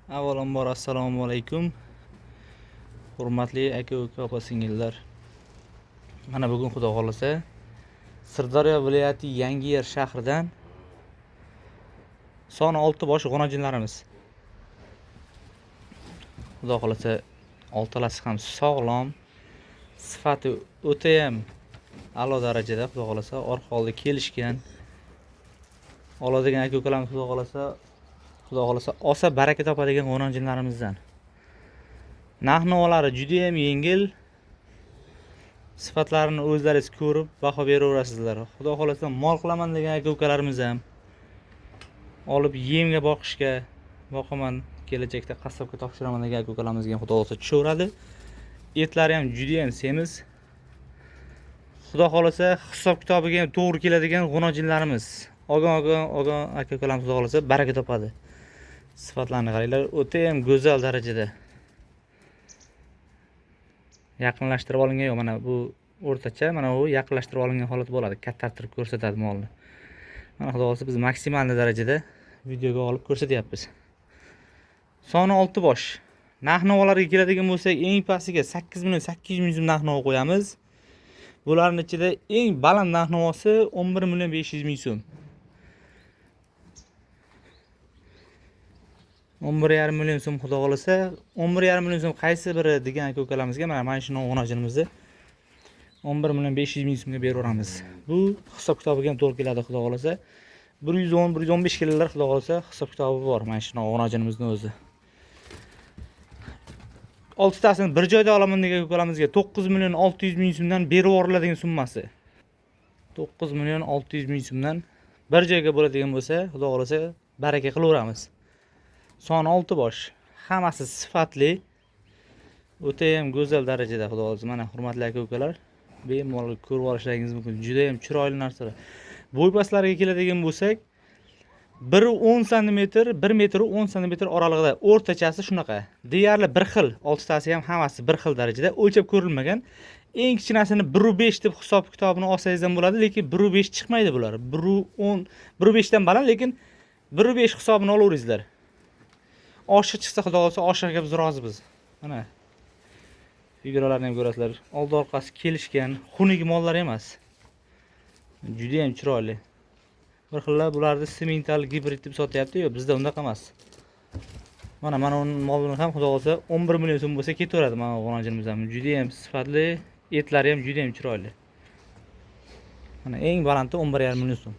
Avvalambor assalomu alaykum. Hurmatli aka-uka, opa-singillar. Mana bugun Xudo xolasa Sirdaryo viloyati Yangiyer shahridan soni 6 bosh g'onojinlarimiz. Xudo xolasa oltalasi ham sog'lom, sifati o'ta ham a'lo darajada. Xudo xolasa orqa oldi kelishgan. Oladigan aka-ukalarimiz Xudo xolasa osa baraka topadigan g'onojinlarimizdan. Narx-navolari juda ham yengil. Sifatlarini o'zlaringiz ko'rib baho beraverasizlar. Xudo xolasa mol qilaman degan aka-ukalarimiz ham olib yemga boqaman, kelajakda qassobga topshiraman degan aka-ukalarimizga ham Xudo xolasa tushaveradi. Etlari ham juda ham semiz. Xudo xolasa hisob kitobiga ham to'g'ri keladigan g'onojinlarimiz. Ogon aka-ukalarimiz Xudo xolasa baraka topadi. Sifatlarni qaranglar, o'ta ham go'zal darajada. Yaqinlashtirib olingan yo'q, mana bu o'rtacha, mana bu yaqinlashtirib olingan holat bo'ladi. Kattartirib ko'rsatadi molni. Mana Xudo xolasa biz maksimal darajada videoga olib ko'rsatyapmiz. Soni 6 bosh. Narx-navolarga keladigan bo'lsak, eng pastiga 8.800.000 so'm narx-navo qo'yamiz. Bularning ichida eng baland narx-navosi 11.500.000 so'm. 11,5 million so'm Xudo xolasa, 11,5 million so'm qaysi biri degan aka-ukalarimizga mana shu g'onojinimizni 11.500.000 so'mga beraveramiz. Bu hisob kitobiga ham to'g'ri keladi Xudo xolasa. 110-115 kilolar Xudo xolasa hisob kitobi bor mana shu g'onojinimizning o'zi. 6 tasini bir joyda olaman degan aka-ukalarimizga 9.600.000 so'mdan berib yuboriladigan summasi. 9.600.000 so'mdan bir joyga bo'ladigan bo'lsa, Xudo xolasa baraka qilaveramiz. Soni 6 bosh. Hammasi sifatli. O'ta ham go'zal darajada Xudo xolasa. Mana hurmatli aka-ukalar, bemalol ko'rib olishlaringiz mumkin. Juda ham chiroyli narsalar. Bo'y pastlariga keladigan bo'lsak, 1.10 cm, 1 metr 10 cm oralig'ida o'rtachasi shunaqa. Deyarli bir xil. 6 tasi ham hammasi bir xil darajada o'lchab ko'rilmagan. Eng kichkinasini 1.5 deb hisob kitobini olsangiz ham bo'ladi, lekin 1.5 chiqmaydi bular. 1.10, 1.5 dan baland, lekin 1.5 hisobini olaveringizlar. Oshiq chiqsa Xudo xolasa oshiqga biz rozimiz. Mana figuralarni ham ko'rasizlar. Oldi orqasi kelishgan, xunuk mollar emas. Juda ham chiroyli. Bir xillar bularni semental gibrid deb sotyapti, yo'q, bizda unday emas. Mana uning molini ham Xudo xolasa 11 million so'm bo'lsa ketaveradi mana g'onojinimiz ham. Juda ham sifatli, etlari ham juda ham chiroyli. Mana eng balandi 11,5 million so'm.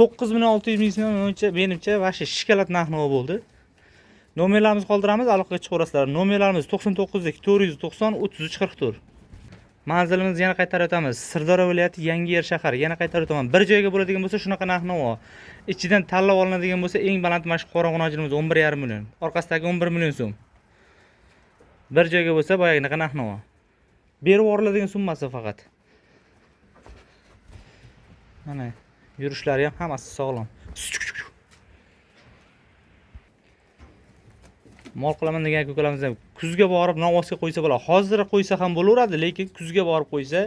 9.600.000 so'm menimcha vashi shikolat narx-navo bo'ldi. Nomerlarimizni qoldiramiz, aloqaga chiqaverasizlar. Nomerlarimiz 99 490 3344. Manzilimizni yana qaytarib o'tamiz. Sirdaryo viloyati Yangiyer shahri. Yana qaytarib o'taman. Bir joyga bo'ladigan bo'lsa shunaqa narx-navo. Ichidan tanlab olinadigan bo'lsa eng baland mana shu qora g'onojinimiz 11,5 million. Orqasidagi 11 million so'm. Bir joyga bo'lsa boyagiga narx-navo. Berib yuboriladigan summasi faqat. Mana yurishlari ham hammasi sog'lom. Mol qilaman degan aka-ukalarimiz ham kuzga borib novvosga qo'ysa bo'ladi. Hozir qo'ysa ham bo'laveradi, lekin kuzga borib qo'ysa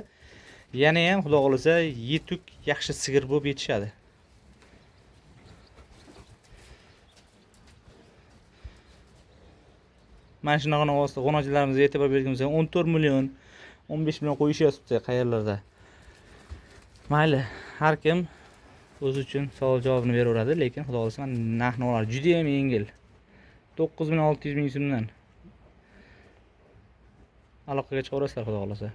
yana ham Xudo xolasa yetuk yaxshi sigir bo'lib yetishadi. Mana shunaqa novvosda g'onojilarimizga e'tibor bergan bo'lsak 14 million, 15 million qo'yishyapti qayerlarda. Mayli, har kim o'zi uchun savol javobini beraveradi, lekin Xudo xolasa narx-navolar juda ham yengil. 9.600.000 so'mdan aloqaga chiqaverasizlar Xudo xolasa.